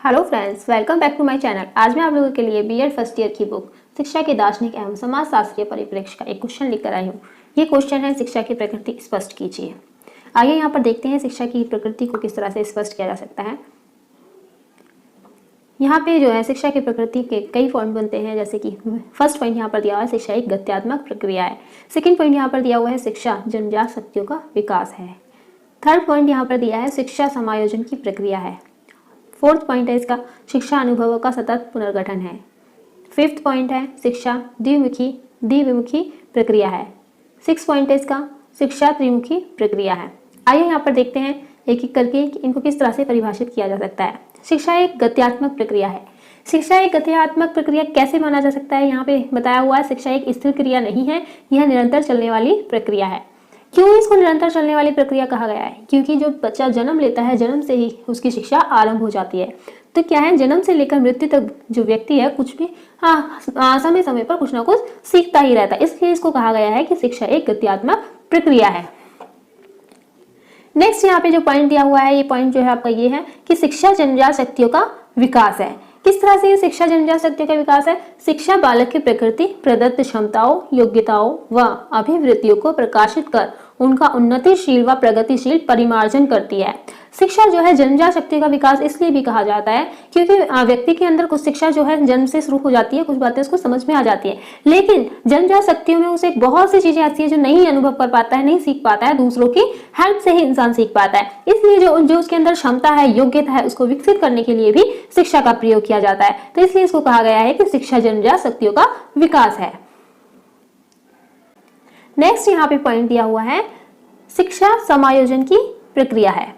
Hello friends, welcome back to my channel. आज मैं आप लोगों के लिए बीएड फर्स्ट ईयर की बुक शिक्षा के दार्शनिक एवं समाजशास्त्रीय परिप्रेक्ष्य का एक क्वेश्चन लेकर आई हूँ। ये क्वेश्चन है, शिक्षा की प्रकृति स्पष्ट कीजिए। आइए यहाँ पर देखते हैं शिक्षा की प्रकृति को किस तरह से स्पष्ट किया जा सकता है। यहाँ पे जो है शिक्षा की प्रकृति के कई पॉइंट बनते हैं, जैसे कि फर्स्ट पॉइंट यहाँ पर दिया हुआ है, शिक्षा एक गत्यात्मक प्रक्रिया है। सेकेंड पॉइंट यहाँ पर दिया हुआ है, शिक्षा जन्मजात शक्तियों का विकास है। थर्ड पॉइंट यहाँ पर दिया है, शिक्षा समायोजन की प्रक्रिया है। फोर्थ पॉइंट है इसका, शिक्षा अनुभवों का सतत पुनर्गठन है। फिफ्थ पॉइंट है, शिक्षा द्विमुखी प्रक्रिया है। सिक्स पॉइंट है इसका, शिक्षा त्रिमुखी प्रक्रिया है। आइए यहाँ पर देखते हैं एक एक करके कि इनको किस तरह से परिभाषित किया जा सकता है। शिक्षा एक गत्यात्मक प्रक्रिया है। शिक्षा एक गत्यात्मक प्रक्रिया कैसे माना जा सकता है, यहाँ पे बताया हुआ है, शिक्षा एक स्थिर क्रिया नहीं है, यह निरंतर चलने वाली प्रक्रिया है। क्यों इसको निरंतर चलने वाली प्रक्रिया कहा गया है? क्योंकि जो बच्चा जन्म लेता है, जन्म से ही उसकी शिक्षा आरंभ हो जाती है। तो क्या है, जन्म से लेकर मृत्यु तक जो व्यक्ति है कुछ भी समय समय पर कुछ ना कुछ सीखता ही रहता है, इसलिए इसको कहा गया है कि शिक्षा एक गत्यात्मक प्रक्रिया है। नेक्स्ट यहाँ पे जो पॉइंट दिया हुआ है, ये पॉइंट जो है आपका ये है कि शिक्षा जन्मजात शक्तियों का विकास है। किस तरह से ये शिक्षा जन्मजात शक्तियों का विकास है? शिक्षा बालक की प्रकृति, प्रदत्त क्षमताओं, योग्यताओं व अभिवृत्तियों को प्रकाशित कर उनका उन्नतिशील व प्रगतिशील परिमार्जन करती है। शिक्षा जो है जन्मजात शक्ति का विकास इसलिए भी कहा जाता है क्योंकि व्यक्ति के अंदर कुछ शिक्षा जो है जन्म से शुरू हो जाती है, कुछ बातें उसको समझ में आ जाती है, लेकिन जन्मजात शक्तियों में उसे बहुत सी चीजें ऐसी है जो नहीं अनुभव कर पाता है, नहीं सीख पाता है, दूसरों की हेल्प से ही इंसान सीख पाता है। इसलिए जो उसके अंदर क्षमता है, योग्यता है, उसको विकसित करने के लिए भी शिक्षा का प्रयोग किया जाता है। तो इसलिए इसको कहा गया है कि शिक्षा जन्मजात शक्तियों का विकास है। नेक्स्ट यहाँ पे पॉइंट दिया हुआ है, शिक्षा समायोजन की प्रक्रिया है।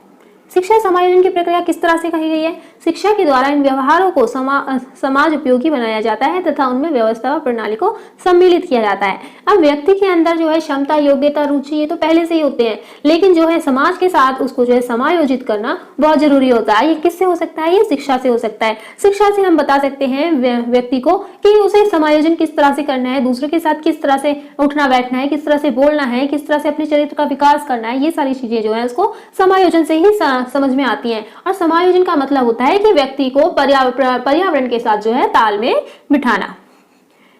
शिक्षा समायोजन की प्रक्रिया किस तरह से कही गई है? शिक्षा के द्वारा इन व्यवहारों को समाज उपयोगी बनाया जाता है तथा उनमें व्यवस्था व प्रणाली को सम्मिलित किया जाता है। अब व्यक्ति के अंदर जो है क्षमता, योग्यता, रुचि, ये तो पहले से ही होते हैं, लेकिन जो है समाज के साथ उसको जो है समायोजित करना बहुत जरूरी होता है। ये किससे हो सकता है? ये शिक्षा से हो सकता है। शिक्षा से हम बता सकते हैं व्यक्ति को कि उसे समायोजन किस तरह से करना है, दूसरों के साथ किस तरह से उठना बैठना है, किस तरह से बोलना है, किस तरह से अपने चरित्र का विकास करना है। ये सारी चीजें जो है उसको समायोजन से ही समझ में आती हैं। और समायोजन का मतलब होता है कि व्यक्ति को पर्यावरण के साथ जो है ताल में बिठाना।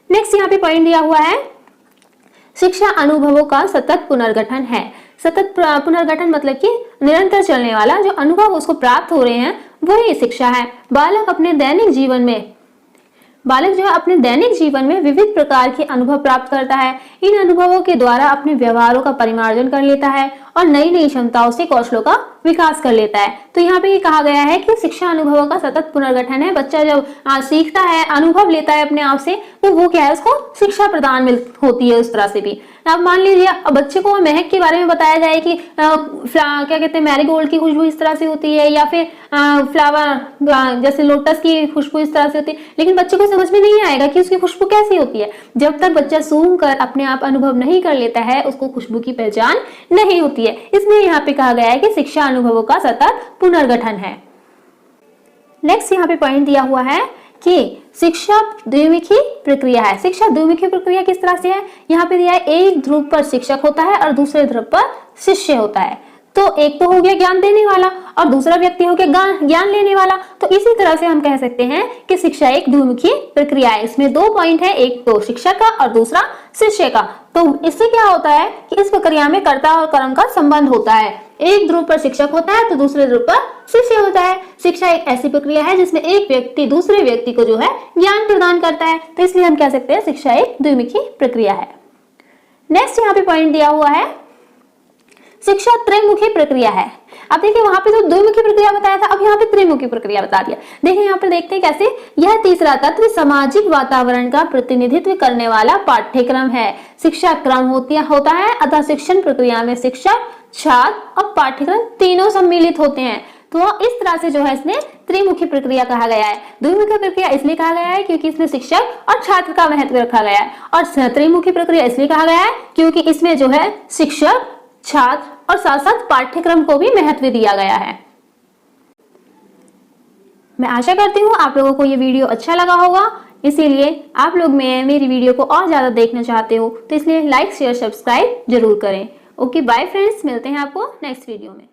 नेक्स्ट यहाँ पे पॉइंट दिया हुआ है, शिक्षा अनुभवों का सतत पुनर्गठन है। सतत पुनर्गठन मतलब कि निरंतर चलने वाला जो अनुभव उसको प्राप्त हो रहे हैं वही शिक्षा है। बालक जो है अपने दैनिक जीवन में विविध प्रकार के अनुभव प्राप्त करता है। इन अनुभवों के द्वारा अपने व्यवहारों का परिमार्जन कर लेता है और नई नई क्षमताओं से कौशलों का विकास कर लेता है। तो यहाँ पे ये कहा गया है कि शिक्षा अनुभवों का सतत पुनर्गठन है। बच्चा जब सीखता है, अनुभव लेता है अपने आप से, तो वो क्या है, उसको शिक्षा प्रदान होती है उस तरह से भी। अब मान लीजिए बच्चे को महक के बारे में बताया जाए कि क्या कहते हैं, मैरीगोल्ड की खुशबू इस तरह से होती है, या फिर फ्लावर जैसे लोटस की खुशबू इस तरह से होती है, लेकिन बच्चे को समझ में नहीं आएगा कि उसकी खुशबू कैसी होती है। जब तक बच्चा सूंघ कर अपने आप अनुभव नहीं कर लेता है, उसको खुशबू की पहचान नहीं होती है। इसलिए यहाँ पे कहा गया है कि शिक्षा अनुभवों का सतत पुनर्गठन है। नेक्स्ट यहाँ पे पॉइंट दिया हुआ है कि शिक्षा द्विमुखी प्रक्रिया है। शिक्षा द्विमुखी प्रक्रिया किस तरह से है? यहाँ पे दिया है, एक ध्रुव पर शिक्षक होता है और दूसरे ध्रुव पर शिष्य होता है। तो एक तो हो गया ज्ञान देने वाला और दूसरा व्यक्ति हो गया ज्ञान लेने वाला। तो इसी तरह से हम कह सकते हैं कि शिक्षा एक द्विमुखी प्रक्रिया है। इसमें दो पॉइंट है, एक तो शिक्षक का और दूसरा शिष्य का। तो इससे क्या होता है कि इस प्रक्रिया में कर्ता और कर्म का संबंध होता है। एक ध्रुव पर शिक्षक होता है तो दूसरे ध्रुव पर शिष्य होता है। शिक्षा एक ऐसी प्रक्रिया है जिसमें एक व्यक्ति दूसरे व्यक्ति को जो है ज्ञान प्रदान करता है। तो इसलिए हम कह सकते हैं शिक्षा एक द्विमुखी प्रक्रिया है। नेक्स्ट यहाँ पे पॉइंट दिया हुआ है, शिक्षा त्रिमुखी प्रक्रिया है। अब देखिए वहां पे तो द्विमुखी प्रक्रिया बताया था, अब यहाँ पे त्रिमुखी प्रक्रिया बता दिया। देखिए यहाँ पर देखते हैं कैसे। यह तीसरा तत्व सामाजिक वातावरण का प्रतिनिधित्व करने वाला पाठ्यक्रम है। शिक्षा क्रम होता है, अतः शिक्षण प्रक्रिया में शिक्षक, छात्र और पाठ्यक्रम तीनों सम्मिलित होते हैं। तो इस तरह से जो है इसने त्रिमुखी प्रक्रिया कहा गया है। द्विमुखी प्रक्रिया इसलिए कहा गया है क्योंकि इसमें शिक्षक और छात्र का महत्व रखा गया है, और त्रिमुखी प्रक्रिया इसलिए कहा गया है क्योंकि इसमें जो है शिक्षक, छात्र और साथ साथ पाठ्यक्रम को भी महत्व दिया गया है। मैं आशा करती हूँ आप लोगों को ये वीडियो अच्छा लगा होगा, इसीलिए आप लोग मेरी वीडियो को और ज्यादा देखना चाहते हो तो इसलिए लाइक, शेयर, सब्सक्राइब जरूर करें। ओके बाय फ्रेंड्स, मिलते हैं आपको नेक्स्ट वीडियो में।